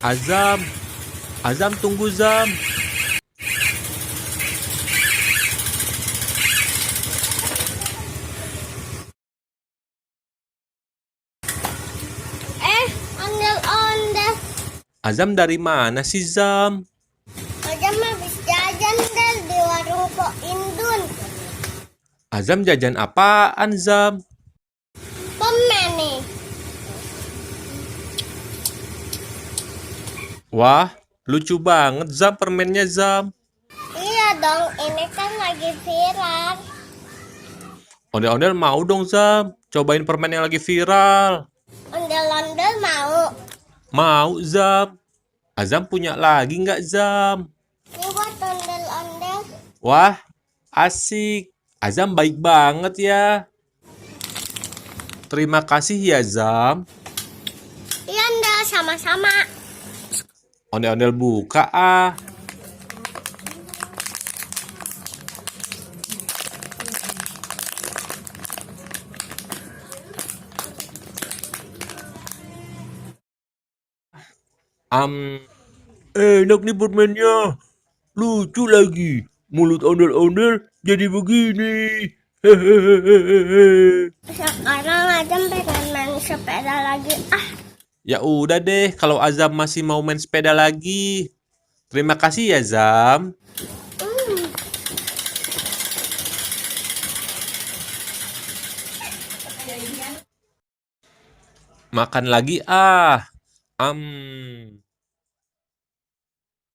Azzam, Azzam tunggu Zam. Ondel-ondel. Azzam dari mana sih Zam? Azzam habis jajan del di warung Pok Indun. Azzam jajan apaan Zam? Permen nih. Wah, lucu banget Zam permennya Zam. Iya dong, ini kan lagi viral. Ondel-ondel mau dong Zam, cobain permen yang lagi viral. Ondel-ondel mau. Mau Zam. Azzam punya lagi nggak Zam? Ini buat ondel-ondel. Wah, asik. Azzam baik banget ya. Terima kasih ya Zam. Iya Ondel, sama-sama. Ondel-ondel buka ah. Enak nih permennya. Lucu lagi. Mulut ondel-ondel jadi begini. Hehehe. Sekarang Azzam pengen main sepeda lagi. Ya udah deh, kalau Azzam masih mau main sepeda lagi. Terima kasih ya Zam. Hmm. Makan lagi ah.